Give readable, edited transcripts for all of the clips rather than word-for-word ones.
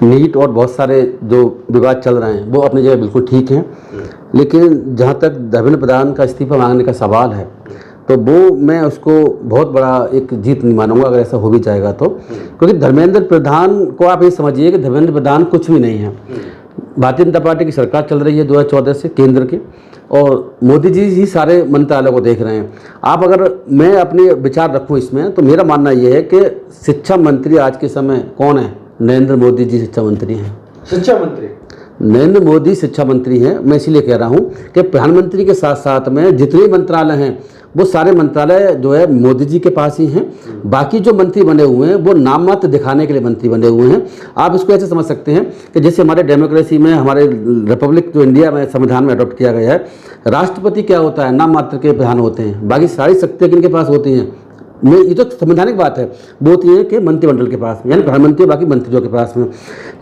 NEET और बहुत सारे जो विवाद चल रहे हैं वो अपनी जगह बिल्कुल ठीक हैं, लेकिन जहाँ तक धर्मेंद्र प्रधान का इस्तीफा मांगने का सवाल है तो वो मैं उसको बहुत बड़ा एक जीत नहीं मानूंगा अगर ऐसा हो भी जाएगा तो, क्योंकि धर्मेंद्र प्रधान को आप ये समझिए कि धर्मेंद्र प्रधान कुछ भी नहीं है। भारतीय जनता पार्टी की सरकार चल रही है 2014 से केंद्र की, और मोदी जी ही सारे मंत्रालयों को देख रहे हैं। आप अगर मैं अपने विचार रखूं इसमें तो मेरा मानना ये है कि शिक्षा मंत्री आज के समय कौन है? नरेंद्र मोदी जी शिक्षा मंत्री हैं। शिक्षा मंत्री नरेंद्र मोदी शिक्षा मंत्री हैं। मैं इसीलिए कह रहा हूं कि प्रधानमंत्री के साथ साथ में जितने मंत्रालय हैं वो सारे मंत्रालय जो है मोदी जी के पास ही हैं। बाकी जो मंत्री बने हुए हैं वो नाम मात्र दिखाने के लिए मंत्री बने हुए हैं। आप इसको ऐसे समझ सकते हैं कि जैसे हमारे डेमोक्रेसी में, हमारे रिपब्लिक जो इंडिया में संविधान में अडॉप्ट किया गया है, राष्ट्रपति क्या होता है? नाम मात्र के प्रधान होते हैं, बाकी सारी शक्तियाँ किनके पास होती हैं? में ये तो संवैधानिक बात है, वो होती है कि मंत्रिमंडल के पास में, यानी प्रधानमंत्री बाकी मंत्रियों के पास में।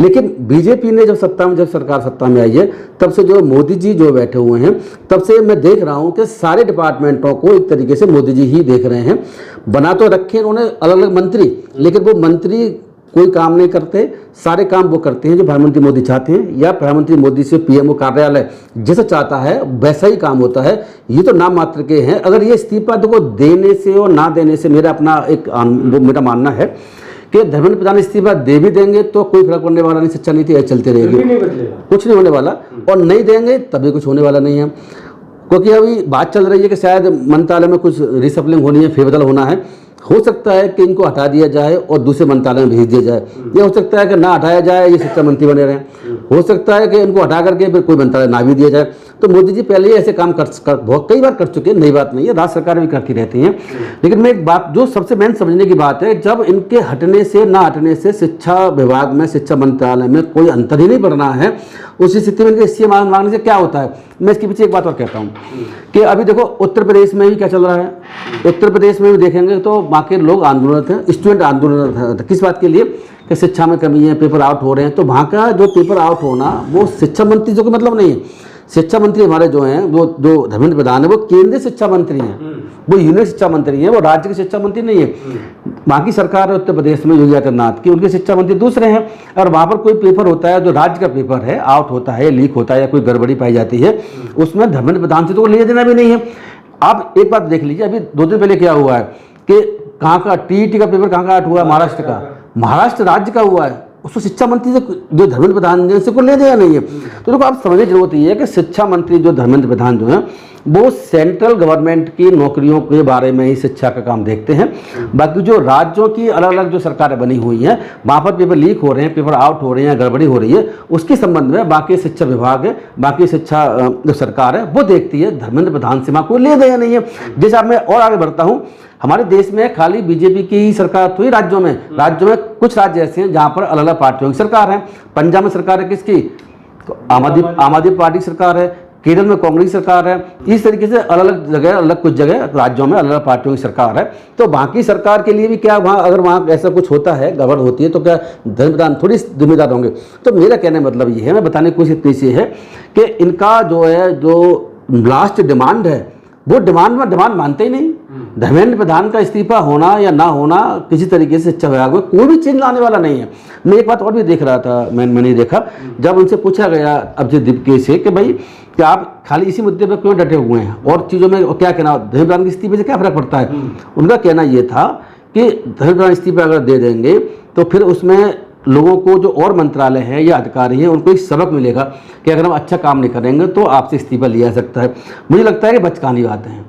लेकिन बीजेपी ने जब सरकार सत्ता में आई है तब से जो मोदी जी जो बैठे हुए हैं तब से मैं देख रहा हूं कि सारे डिपार्टमेंटों को एक तरीके से मोदी जी ही देख रहे हैं। बना तो रखे उन्होंने अलग अलग मंत्री, लेकिन वो मंत्री कोई काम नहीं करते, सारे काम वो करते हैं जो प्रधानमंत्री मोदी चाहते हैं, या प्रधानमंत्री मोदी से पीएमओ कार्यालय जैसा चाहता है वैसा ही काम होता है। ये तो नाम मात्र के हैं। अगर ये इस्तीफा देखो देने से और ना देने से मेरा अपना वो मेरा मानना है कि धर्मेंद्र प्रधान इस्तीफा दे भी देंगे तो कोई फर्क पड़ने वाला नहीं, शिक्षा नीति ऐसे चलती रहेगी, कुछ नहीं होने वाला, और नहीं देंगे तभी कुछ होने वाला नहीं है। क्योंकि अभी बात चल रही है कि शायद मंत्रालय में कुछ रिसफलिंग होनी है, फेरबदल होना है। हो सकता है कि इनको हटा दिया जाए और दूसरे मंत्रालय में भेज दिया जाए, ये हो सकता है कि ना हटाया जाए, ये शिक्षा मंत्री बने रहें, हो सकता है कि इनको हटा करके फिर कोई मंत्रालय ना भी दिया जाए। तो मोदी जी पहले ही ऐसे काम बहुत कई बार कर चुके हैं, नई बात नहीं है, राज्य सरकार भी करती रहती हैं। लेकिन मैं एक बात जो सबसे मेन समझने की बात है, जब इनके हटने से ना हटने से शिक्षा विभाग में, शिक्षा मंत्रालय में कोई अंतर ही नहीं बढ़ना है, उस स्थिति में इनके इस्तीफा मांगने से क्या होता है? मैं इसके पीछे एक बात और कहता हूँ कि अभी देखो उत्तर प्रदेश में भी क्या चल रहा है। उत्तर प्रदेश में भी देखेंगे तो वहाँ के लोग आंदोलन थे, स्टूडेंट आंदोलन था, किस बात के लिए? कि शिक्षा में कमी है, पेपर आउट हो रहे हैं। तो वहाँ का जो पेपर आउट होना वो शिक्षा मंत्री जो कि मतलब नहीं है। शिक्षा मंत्री हमारे जो हैं वो जो धर्मेंद्र प्रधान है वो केंद्रीय शिक्षा मंत्री हैं, वो यूनियन शिक्षा मंत्री हैं, वो राज्य के शिक्षा मंत्री नहीं है। बाकी सरकार है उत्तर प्रदेश में योगी आदित्यनाथ की, उनके शिक्षा मंत्री दूसरे हैं। और वहाँ पर कोई पेपर होता है जो राज्य का पेपर है, आउट होता है, लीक होता है या कोई गड़बड़ी पाई जाती है, उसमें धर्मेंद्र प्रधान से तो लेना देना भी नहीं है। आप एक बात देख लीजिए, अभी 2 दिन पहले क्या हुआ है कि कहाँ का टीईटी का पेपर कहाँ का आउट हुआ? महाराष्ट्र का, महाराष्ट्र राज्य का हुआ है, उसको शिक्षा मंत्री से जो धर्मेंद्र प्रधान ने से को ले दिया नहीं है। तो देखो आप समझने की जरूरत ये है कि शिक्षा मंत्री जो धर्मेंद्र प्रधान जो है वो सेंट्रल गवर्नमेंट की नौकरियों के बारे में ही शिक्षा का काम देखते हैं। बाकी जो राज्यों की अलग अलग जो सरकारें बनी हुई हैं वहाँ पर पेपर लीक हो रहे हैं, पेपर आउट हो रहे हैं, गड़बड़ी हो रही है, उसके संबंध में बाकी शिक्षा विभाग है, बाकी शिक्षा जो सरकार है वो देखती है। धर्मेंद्र प्रधान से वहाँ कोई ले दिया नहीं है। जैसे अब मैं और आगे बढ़ता हूँ, हमारे देश में खाली बीजेपी की ही सरकार थोड़ी, राज्यों में कुछ राज्य ऐसे हैं जहाँ पर अलग अलग पार्टियों की सरकार है। पंजाब में सरकार है किसकी? आम आदमी पार्टी सरकार है, केरल में कांग्रेस सरकार है। इस तरीके से अलग अलग जगह, अलग कुछ जगह राज्यों में अलग अलग पार्टियों की सरकार है। तो बाकी सरकार के लिए भी क्या वहाँ अगर वहाँ ऐसा कुछ होता है, गड़बड़ होती है, तो क्या धर्मेंद्र प्रधान थोड़ी जिम्मेदार होंगे? तो मेरा कहने मतलब ये है, मैं बताने की कोशिश इतनी है कि इनका जो है जो लास्ट डिमांड है वो डिमांड मानते ही नहीं। धर्मेंद्र प्रधान का इस्तीफा होना या ना होना किसी तरीके से शिक्षा विभाग में कोई भी चेंज लाने वाला नहीं है। मैं एक बात और भी देख रहा था, मैंने देखा जब उनसे पूछा गया अभिजीत दीपके से कि भाई कि आप खाली इसी मुद्दे पर क्यों डटे हुए हैं और चीज़ों में क्या कहना, धर्मेंद्र प्रधान के इस्तीफे से क्या फर्क पड़ता है? उनका कहना ये था कि धर्मेंद्र प्रधान इस्तीफा अगर दे देंगे तो फिर उसमें लोगों को जो और मंत्रालय है या अधिकारी हैं उनको एक सबक मिलेगा कि अगर हम अच्छा काम नहीं करेंगे तो आपसे इस्तीफा लिया जा सकता है। मुझे लगता है कि बचकानी बातें हैं।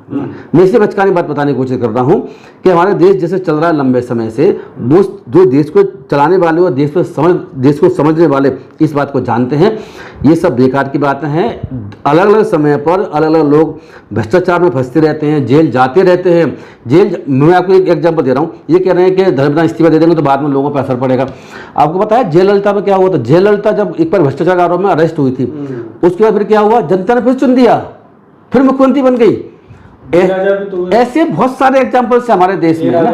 मैं इसलिए बचकानी बात बताने की कोशिश कर रहा हूँ कि हमारे देश जैसे चल रहा है लंबे समय से, वो जो देश को चलाने वाले और देश को समझने वाले इस बात को जानते हैं। ये सब बेकार की बातें हैं। अलग अलग समय पर अलग अलग लोग भ्रष्टाचार में फंसते रहते हैं, जेल जाते रहते हैं। मैं आपको एक एग्जाम्पल दे रहा हूँ। ये कह रहे हैं कि धर्मेंद्र प्रधान इस्तीफा दे देंगे तो बाद में लोगों पर असर पड़ेगा। आपको पता है जयललिता में क्या हुआ था? जयललिता जब एक बार भ्रष्टाचार आरोप में अरेस्ट हुई थी, उसके बाद फिर क्या हुआ? जनता ने फिर चुन दिया, फिर मुख्यमंत्री बन गई। ऐसे बहुत सारे एग्जाम्पल्स है हमारे देश में ना।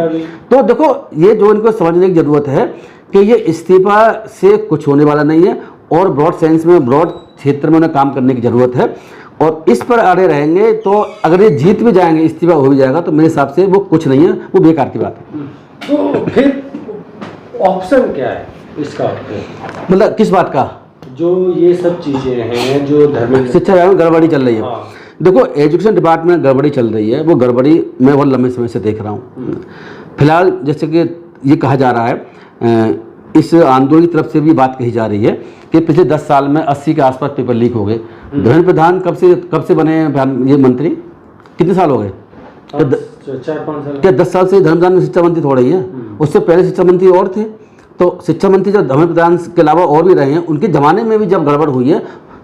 तो देखो ये जो इनको समझने की जरूरत है कि ये इस्तीफा से कुछ होने वाला नहीं है और ब्रॉड सेंस में, ब्रॉड क्षेत्र में उन्हें काम करने की जरूरत है। और इस पर अड़े रहेंगे तो अगर ये जीत भी जाएंगे, इस्तीफा हो भी जाएगा, तो मेरे हिसाब से वो कुछ नहीं है, वो बेकार की बात है। तो फिर ऑप्शन क्या है? इसका अर्थ मतलब किस बात का? जो ये सब चीजें हैं जो धर्मेंद्र शिक्षा विभाग में गड़बड़ी चल रही है। हाँ। देखो, एजुकेशन डिपार्टमेंट में गड़बड़ी चल रही है, वो गड़बड़ी मैं बहुत लंबे समय से देख रहा हूँ। फिलहाल जैसे कि ये कहा जा रहा है, इस आंदोलन की तरफ से भी बात कही जा रही है कि पिछले 10 साल में 80 के आसपास पेपर लीक हो गए। धर्मेंद्र प्रधान कब से बने ये मंत्री? कितने साल हो गए? 4-5 साल। क्या 10 साल से धर्मेंद्र प्रधान शिक्षा मंत्री थोड़ा ही है? उससे पहले शिक्षा मंत्री और थे। तो शिक्षा मंत्री जब धर्मेंद्र प्रधान के अलावा और भी रहे हैं, उनके ज़माने में भी जब गड़बड़ हुई है,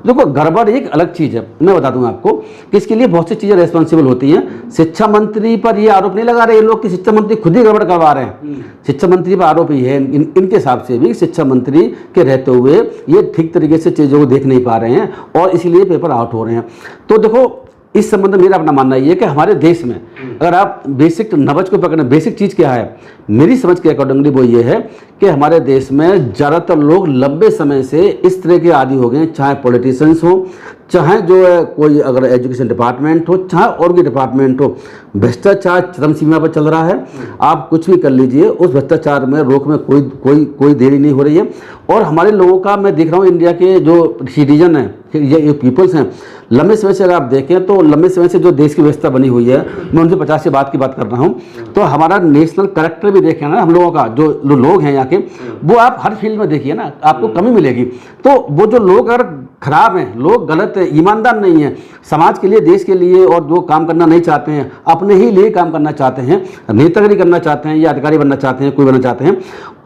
देखो गड़बड़ एक अलग चीज़ है। मैं बता दूं आपको कि इसके लिए बहुत सी चीज़ें रेस्पॉन्सिबल होती हैं। शिक्षा मंत्री पर ये आरोप नहीं लगा रहे ये लोग कि शिक्षा मंत्री खुद ही गड़बड़ करवा रहे हैं। शिक्षा मंत्री पर आरोप ही है इनके हिसाब से भी, शिक्षा मंत्री के रहते हुए ये ठीक तरीके से चीज़ों को देख नहीं पा रहे हैं और इसलिए पेपर आउट हो रहे हैं। तो देखो, इस संबंध में मेरा अपना मानना ये है कि हमारे देश में अगर आप बेसिक नॉलेज को पकड़ें, बेसिक चीज़ क्या है मेरी समझ के अकॉर्डिंगली, वो ये है कि हमारे देश में ज़्यादातर लोग लंबे समय से इस तरह के आदी हो गए, चाहे पॉलिटिशियंस हो, चाहे जो है कोई अगर एजुकेशन डिपार्टमेंट हो, चाहे और भी डिपार्टमेंट हो, भ्रष्टाचार चरम सीमा पर चल रहा है। आप कुछ भी कर लीजिए, उस भ्रष्टाचार में रोक में कोई देरी नहीं हो रही है। और हमारे लोगों का मैं देख रहा हूँ, इंडिया के जो सिटीजन हैं, ये पीपल्स हैं, लंबे समय से अगर आप देखें तो लंबे समय से जो देश की व्यवस्था बनी हुई है, मैं उनसे 50 से बात की बात कर रहा हूँ, तो हमारा नेशनल कैरेक्टर भी देखें ना हम लोगों का, जो लोग हैं यहाँ के, वो आप हर फील्ड में देखिए ना, आपको कमी मिलेगी। तो वो जो लोग अगर खराब हैं, लोग गलत है, ईमानदार नहीं है, समाज के लिए, देश के लिए और जो काम करना नहीं चाहते हैं, अपने ही लिए काम करना चाहते हैं, नेतागिरी करना चाहते हैं या अधिकारी बनना चाहते हैं, कोई बनना चाहते हैं,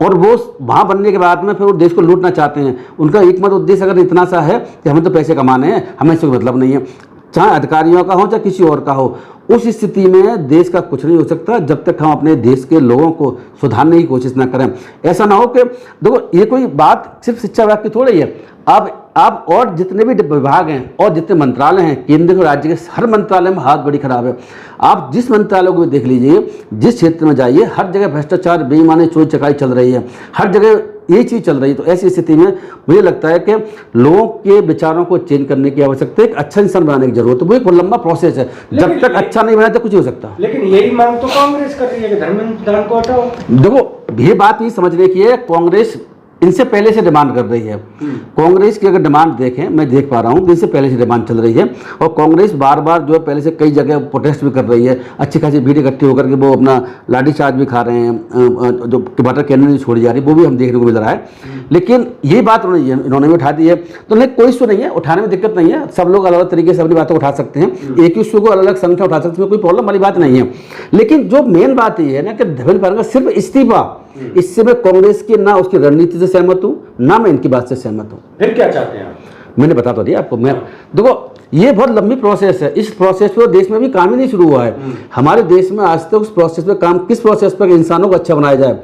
और वो वहाँ बनने के बाद में फिर वो देश को लूटना चाहते हैं, उनका एकमात्र उद्देश्य अगर इतना सा है कि हमें तो पैसे कमाने हैं, हमें इससे मतलब नहीं है, चाहे अधिकारियों का हो चाहे किसी और का हो, उस स्थिति में देश का कुछ नहीं हो सकता जब तक हम अपने देश के लोगों को सुधारने की कोशिश ना करें। ऐसा ना हो कि देखो, ये कोई बात सिर्फ शिक्षा विभाग की थोड़ी है। आप और जितने भी विभाग हैं और जितने मंत्रालय हैं, केंद्र और राज्य के, हर मंत्रालय में हाथ बड़ी खराब है। आप जिस मंत्रालय को भी देख लीजिए, जिस क्षेत्र में जाइए, हर जगह भ्रष्टाचार, बेईमानी, चोरी चकारी चल रही है, हर जगह ये चीज़ चल रही है। तो ऐसी स्थिति में मुझे लगता है कि लोगों के विचारों को चेंज करने की आवश्यकता है, एक अच्छा इंसान बनाने की जरूरत है। वो एक लंबा प्रोसेस है, जब तक अच्छा नहीं बना तक कुछ नहीं हो सकता। लेकिन यही मांग तो कांग्रेस कर रही है कि धर्मेंद्र प्रधान को हटाओ। देखो, ये बात ही समझने की है, कांग्रेस इनसे पहले से डिमांड कर रही है। कांग्रेस की अगर डिमांड देखें, मैं देख पा रहा हूँ कि इनसे पहले से डिमांड चल रही है और कांग्रेस बार बार जो है पहले से कई जगह प्रोटेस्ट भी कर रही है, अच्छी खासी भीड़ इकट्ठी होकर के वो अपना लाठीचार्ज भी खा रहे हैं, जो वाटर कैनन भी छोड़ी जा रही है, वो भी हम देखने को मिल रहा है। लेकिन ये बात इन्होंने भी उठा दी है, तो नहीं, कोई इशू नहीं है, उठाने में दिक्कत नहीं है। सब लोग अलग अलग तरीके से अपनी बातों को उठा सकते हैं, एक ही इशू को अलग अलग संख्या उठा सकते हैं, कोई प्रॉब्लम वाली बात नहीं है। लेकिन जो मेन बात ये है ना कि धर्मेंद्र प्रधान का सिर्फ इस्तीफा, इससे मैं कांग्रेस की ना उसकी रणनीति से सहमत हूँ, ना मैं इनकी बात से सहमत हूँ। फिर क्या चाहते हैं? मैंने बता तो दिया आपको। मैं देखो, ये बहुत लंबी प्रोसेस है, इस प्रोसेस पर देश में भी काम ही नहीं शुरू हुआ है। हमारे देश में आज तक उस प्रोसेस पे काम, किस प्रोसेस पर इंसानों को अच्छा बनाया जाए।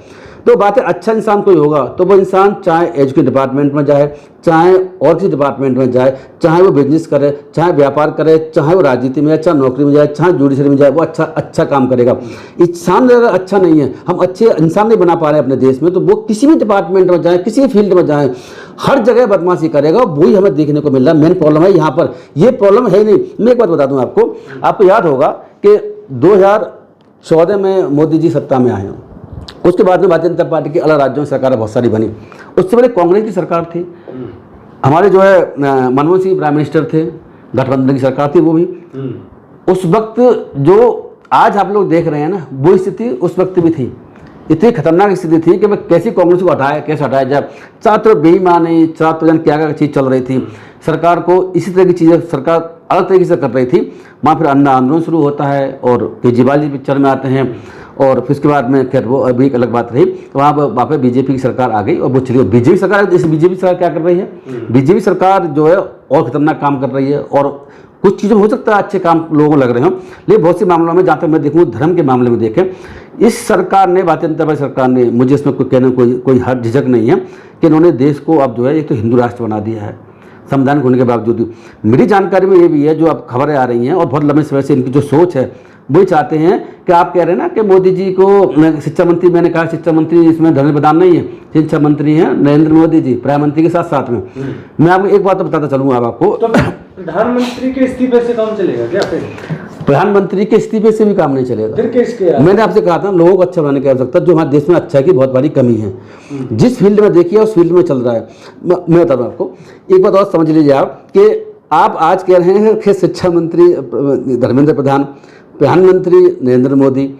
तो बात है, अच्छा इंसान कोई होगा तो वो इंसान चाहे एजुकेशन डिपार्टमेंट में जाए, चाहे और किसी डिपार्टमेंट में जाए, चाहे वो बिजनेस करे, चाहे व्यापार करे, चाहे वो राजनीति में जाए, चाहे नौकरी में जाए, चाहे जुडिशरी में जाए, वो अच्छा काम करेगा। इंसान अगर अच्छा नहीं है, हम अच्छे इंसान नहीं बना पा रहे हैं अपने देश में, तो वो किसी भी डिपार्टमेंट में जाए, किसी फील्ड में जाए, हर जगह बदमाशी करेगा। वही हमें देखने को मिल रहा है। मेन प्रॉब्लम है यहाँ पर, ये प्रॉब्लम है नहीं। मैं एक बात बता दूँ आपको याद होगा कि 2014 में मोदी जी सत्ता में आए, उसके बाद में भारतीय जनता पार्टी की अलग राज्यों में सरकारें बहुत सारी बनी। उससे पहले कांग्रेस की सरकार थी, हमारे जो है मनमोहन सिंह प्राइम मिनिस्टर थे, गठबंधन की सरकार थी वो भी। उस वक्त जो आज आप लोग देख रहे हैं ना, वो स्थिति उस वक्त भी थी। इतनी खतरनाक स्थिति थी कि मैं कैसी कांग्रेस को कैसे हटाया जाए। छात्र बेईमानी, छात्र क्या चीज़ चल रही थी, सरकार को इसी तरह की चीज़ें सरकार अलग तरीके से कर रही थी। वहाँ फिर अन्ना आंदोलन शुरू होता है और केजरीवाल जी पिक्चर में आते हैं, और फिर उसके बाद में खैर वो अभी एक अलग बात रही। तो वहाँ पे बीजेपी की सरकार आ गई और वो चली। बीजेपी सरकार, इस बीजेपी सरकार क्या कर रही है, बीजेपी सरकार जो है और खतरनाक काम कर रही है। और कुछ चीज़ें हो सकता है अच्छे काम लोगों को लग रहे हों, लेकिन बहुत से मामलों में, जहाँ तक मैं देखूँ धर्म के मामले में देखें, इस सरकार ने, भारतीय जनता पार्टी सरकार ने, मुझे इसमें कोई कहने कोई हर झिझक नहीं है कि इन्होंने देश को अब जो है एक तो हिंदू राष्ट्र बना दिया है, संवैधानिक होने के बावजूद भी। मेरी जानकारी में ये भी है, जो अब खबरें आ रही हैं और बहुत लंबे समय से इनकी जो सोच है, वही चाहते हैं कि आप कह रहे हैं ना कि मोदी जी को शिक्षा मंत्री, मैंने कहा शिक्षा मंत्री इसमें धर्मेंद्र प्रधान नहीं है, शिक्षा मंत्री हैं नरेंद्र मोदी जी, प्रधानमंत्री के साथ में। मैं आपको एक बात तो बताता चलूँगा आपको, तो प्रधानमंत्री के इस्तीफे से काम चलेगा क्या फिर? प्रधानमंत्री के इस्तीफे से भी काम नहीं चलेगा। फिर किसके मैंने आपसे कहा था लोगों को अच्छा बनाने की आवश्यकता, जो हमारे देश में अच्छा की बहुत बड़ी कमी है, जिस फील्ड में देखिए उस फील्ड में चल रहा है। मैं बता दूँ आपको एक बात और समझ लीजिए आप कि आप आज कह रहे हैं कि शिक्षा मंत्री धर्मेंद्र प्रधान, प्रधानमंत्री नरेंद्र मोदी,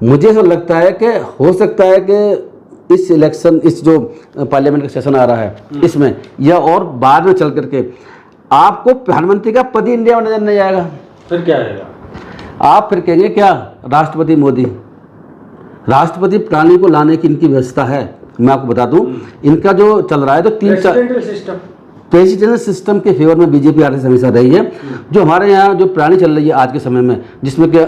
मुझे ऐसा लगता है कि हो सकता है कि इस इलेक्शन, इस जो पार्लियामेंट का सेशन आ रहा है इसमें या और बाद में चल करके आपको प्रधानमंत्री का पद ही इंडिया में नजर नहीं आएगा। फिर क्या रहेगा? आप फिर कहेंगे क्या राष्ट्रपति मोदी। राष्ट्रपति प्रणाली को लाने की इनकी व्यवस्था है। मैं आपको बता दूं इनका जो चल रहा है तो प्रेसिडेंशियल सिस्टम के फेवर में बीजेपी आरएसएस हमेशा रही है। जो हमारे यहाँ जो प्रणाली चल रही है आज के समय में, जिसमें कि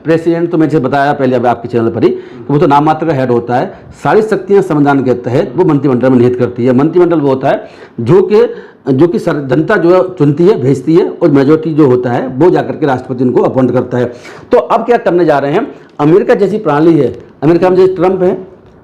प्रेसिडेंट, तो मैंने बताया पहले अब आपके चैनल पर ही कि वो तो नाम मात्र का हेड होता है, सारी शक्तियाँ संविधान के तहत वो मंत्रिमंडल में निहित करती है। मंत्रिमंडल वो होता है जो कि जनता जो है चुनती है, भेजती है, और मेजोरिटी जो होता है वो जाकर के राष्ट्रपति उनको अपॉइंट करता है। तो अब क्या करने जा रहे हैं, अमेरिका जैसी प्रणाली है, अमेरिका में जैसे ट्रंप है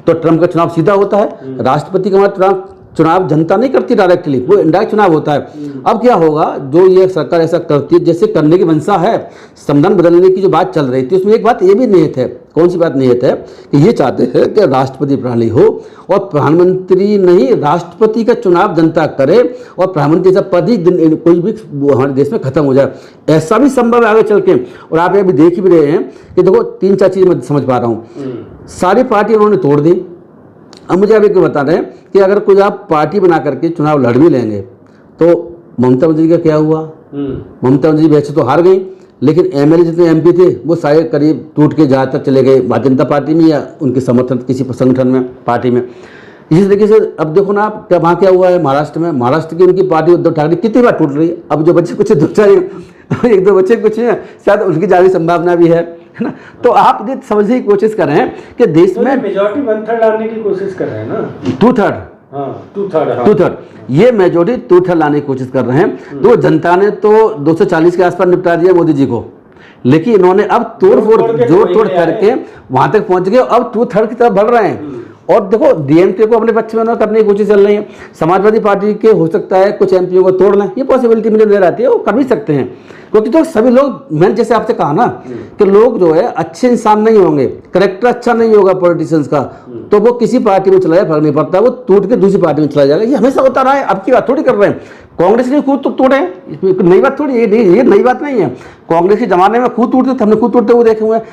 तो ट्रंप का चुनाव सीधा होता है, राष्ट्रपति का हमारा चुनाव जनता नहीं करती डायरेक्टली, वो इनडायरेक्ट चुनाव होता है। अब क्या होगा, जो ये सरकार ऐसा करती है जैसे करने की मंशा है, संविधान बदलने की जो बात चल रही थी उसमें एक बात ये भी निहित है। कौन सी बात निहित है कि ये चाहते हैं कि राष्ट्रपति प्रणाली हो और प्रधानमंत्री नहीं, राष्ट्रपति का चुनाव जनता करे और प्रधानमंत्री जैसा पद ही कोई भी हमारे देश में खत्म हो जाए। ऐसा भी संभव है आगे चल के। और आप अभी देख भी रहे हैं कि देखो 3-4 चीज़ मैं समझ पा रहा हूँ, सारी पार्टी उन्होंने तोड़ दी। अब मुझे अभी क्यों बता रहे हैं कि अगर कोई आप पार्टी बना करके चुनाव लड़ भी लेंगे तो ममता बनर्जी का क्या हुआ? ममता बनर्जी वैसे तो हार गई, लेकिन एमएलए जितने एमपी थे वो सारे करीब टूट के ज़्यादातर चले गए भारतीय जनता पार्टी में या उनके समर्थन किसी संगठन में, पार्टी में। इसी तरीके से अब देखो ना आप क्या वहाँ क्या हुआ है महाराष्ट्र में। महाराष्ट्र की उनकी पार्टी उद्धव ठाकरे कितनी बार टूट रही है। अब जो बच्चे कुछ 1-2 बच्चे कुछ हैं, शायद उनकी ज़्यादा संभावना भी है ना। तो आप ये समझने की कोशिश कर रहे हैं कि देश में मेजोरिटी 1/3 लाने की कोशिश कर रहे हैं ना, 2/3 ये मेजोरिटी 2/3 लाने की कोशिश कर रहे हैं। तो जनता ने तो 240 के आसपास निपटा दिया मोदी जी को, लेकिन इन्होंने अब जोड़ तोड़ करके वहां तक पहुंच गए, अब 2/3 की तरफ बढ़ रहे हैं। और देखो डीएमके को अपने पक्ष में करने की कोशिश चल रही है। समाजवादी पार्टी के हो सकता है कुछ एमपीओ को तोड़ लें, ये पॉसिबिलिटी मुझे नजर आती है, वो कर भी सकते हैं। क्योंकि तो सभी लोग, मैंने जैसे आपसे कहा ना कि लोग जो है अच्छे इंसान नहीं होंगे, करेक्टर अच्छा नहीं होगा पॉलिटिशियंस का, तो वो किसी पार्टी में चला जाए फर्क नहीं पड़ता, वो टूट के दूसरी पार्टी में चला जाएगा। ये हमेशा होता रहा है, अब की बात थोड़ी कर रहे हैं। कांग्रेस ने खुद तो तोड़े, नई बात थोड़ी, ये नई बात नहीं है। कांग्रेस के जमाने में खुद टूटते थे, हमने खुद टूटते हुए देखे हुए हैं।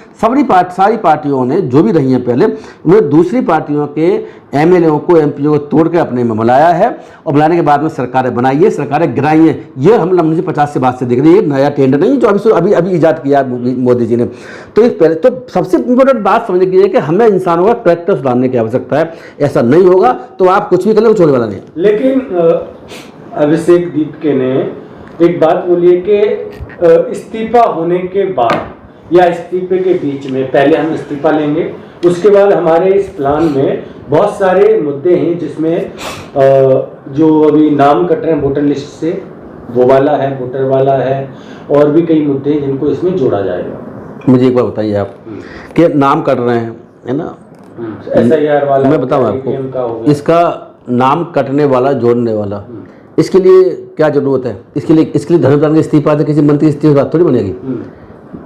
सारी पार्टियों ने जो भी रही हैं पहले, उन्होंने दूसरी पार्टियों के एमएलए को, एमपीओ को तोड़ के अपने में मिलाया है, और मिलाने के बाद में सरकारें बनाई है, सरकारें गिराई हैं। ये हम 1950 से बाद से देख रहे हैं, ये नया टेंडर नहीं जो अभी ईजाद किया मोदी जी ने। तो इस पहले तो सबसे इंपॉर्टेंट बात समझने की है कि हमें इंसानों का कैरेक्टर सुधारने की आवश्यकता है। ऐसा नहीं होगा तो आप कुछ भी कर ले, छोड़ने वाला नहीं। लेकिन अभिषेक दीपके ने एक बात बोली है कि इस्तीफा होने के बाद या इस्तीफे के बीच में, पहले हम इस्तीफा लेंगे, उसके बाद हमारे इस प्लान में बहुत सारे मुद्दे हैं जिसमें जो अभी नाम कट रहे हैं वोटर लिस्ट से, वो वाला है, वोटर वाला है, और भी कई मुद्दे हैं जिनको इसमें जोड़ा जाएगा। मुझे एक बार बताइए आप कि नाम कट रहे हैं, है ना, SIR वाला, मैं बताऊँ आपको, इसका नाम कटने वाला, जोड़ने वाला, इसके लिए क्या जरूरत है? इसके लिए धर्मेंद्र प्रधान का इस्तीफा से किसी मंत्री इस्तीफे बात थोड़ी बनेगी।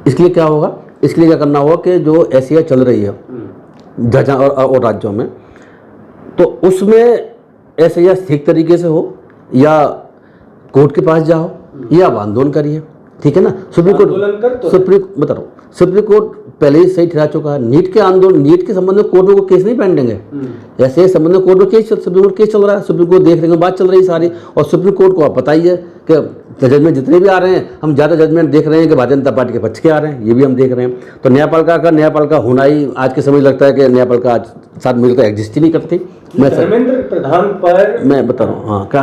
इसके लिए क्या होगा, इसके लिए क्या करना होगा कि जो SIR चल रही है जहाँ और राज्यों में, तो उसमें SIR ठीक तरीके से हो, या कोर्ट के पास जाओ या आंदोलन करिए, ठीक है ना। सुप्रीम कोर्ट पहले ही सही ठहरा चुका है। नीट के आंदोलन, नीट के संबंध में कोर्ट में कोई केस नहीं पेंडिंग है। ऐसे संबंध में कोर्ट में सुप्रीम कोर्ट केस चल रहा है, सुप्रीम कोर्ट देख रहे हैं, बात चल रही है सारी। और सुप्रीम कोर्ट को आप पता ही है कि जजमेंट जितने भी आ रहे हैं, हम ज़्यादा जजमेंट देख रहे हैं कि भारतीय जनता पार्टी के पक्ष के आ रहे हैं, ये भी हम देख रहे हैं। तो न्यायपालिका होना ही आज के समय लगता है कि न्यायपालिका आज साथ मिलकर एग्जिस्ट ही नहीं करती। धर्मेंद्र प्रधान पर मैं बता रहा हूँ, हाँ, क्या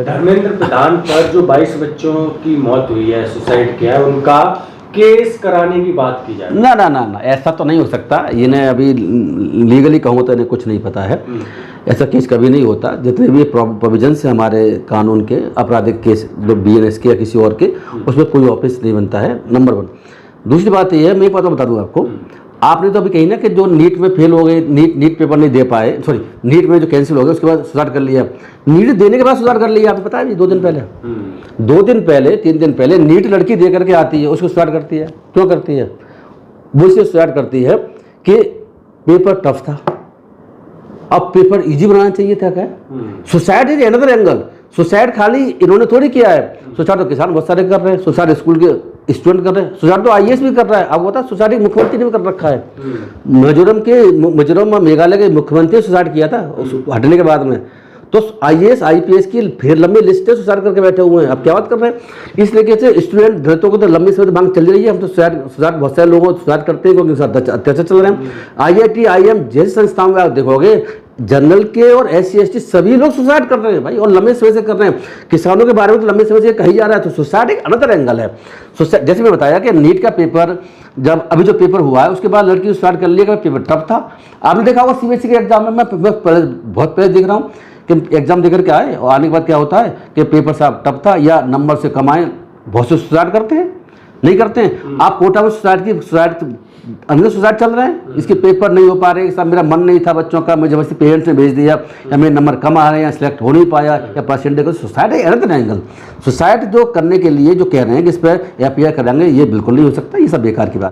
धर्मेंद्र प्रधान पर जो 22 बच्चों की मौत हुई है, सुसाइड किया है, उनका केस कराने की बात की जाए। ना, ऐसा तो नहीं हो सकता। इन्हें अभी लीगली कहूँ तो इन्हें कुछ नहीं पता है। ऐसा केस कभी नहीं होता। जितने भी प्रोविजंस है हमारे कानून के, आपराधिक केस जो BNS के या किसी और के, उसमें कोई ऑफिस नहीं बनता है, नंबर 1। दूसरी बात यह है, मैं बता दूँ आपको आपने तो अभी कही ना कि जो नीट में फेल हो गए, नीट पेपर नहीं दे पाए, सॉरी नीट में जो कैंसिल हो गया उसके बाद सुसाइड कर लिया। नीट देने के बाद सुसाइड कर लिया, आपको पता है? 2 दिन पहले, 2 दिन पहले 3 दिन पहले नीट लड़की दे करके आती है, उसको सुसाइड करती है। क्यों करती है? वो इसलिए सुसाइड करती है कि पेपर टफ था, अब पेपर इजी बनाना चाहिए था। क्या suicide is another angle. Suicide खाली इन्होंने थोड़ी किया है, सुसाइड तो किसान बहुत सारे कर रहे हैं, सुसाइड स्कूल के स्टूडेंट कर रहे हैं, सुसाइड तो आईएएस भी कर रहा है। अब होता है सुसाइड मुख्यमंत्री ने भी कर रखा है। मिजोरम मेघालय के मुख्यमंत्री सुसाइड किया था हटने के बाद में, तो आईएएस आईपीएस की फिर लंबी लिस्ट है, सुसाइड करके बैठे हुए हैं। अब क्या बात कर रहे हैं? इस तरीके से स्टूडेंट दलितों को तो लंबी समय मांग चल रही है। हम तो सुसाइड बहुत सारे लोगों को सुसाइड करते हैं क्योंकि अत्याचार चल रहे हैं। आईआईटी आईएम जैसी संस्थाओं में आप देखोगे जनरल के और SC ST सभी लोग सुसाइड कर रहे हैं भाई, और लंबे समय से कर रहे हैं। किसानों के बारे में तो लंबे समय से कही जा रहा है, तो सुसाइड एक अनदर एंगल है। जैसे मैं बताया कि नीट का पेपर, जब अभी जो पेपर हुआ है उसके बाद लड़की ने सुसाइड कर लिया कि पेपर टफ था। आपने देखा होगा CBSE के एग्जाम में, मैं बहुत पहले देख रहा हूँ कि एग्जाम देकर के आए और आने के बाद क्या होता है कि पेपर साहब टफ था या नंबर से कमाए, बहुत से सुसाइड करते हैं, नहीं करते हैं। आप कोटा में सुसाइड अंदर सुसाइड चल रहा है, इसके पेपर नहीं हो पा रहे, सब मेरा मन नहीं था बच्चों का, मुझे जबरदस्ती पेरेंट्स ने भेज दिया, या मेरे नंबर कम आ रहे हैं, या सिलेक्ट हो नहीं पाया, या परसेंटेज। सुसाइड है अनदर एंगल। सुसाइड जो करने के लिए जो कह रहे हैं कि इस पर FIR कराएंगे, ये बिल्कुल नहीं हो सकता, ये सब बेकार की बात।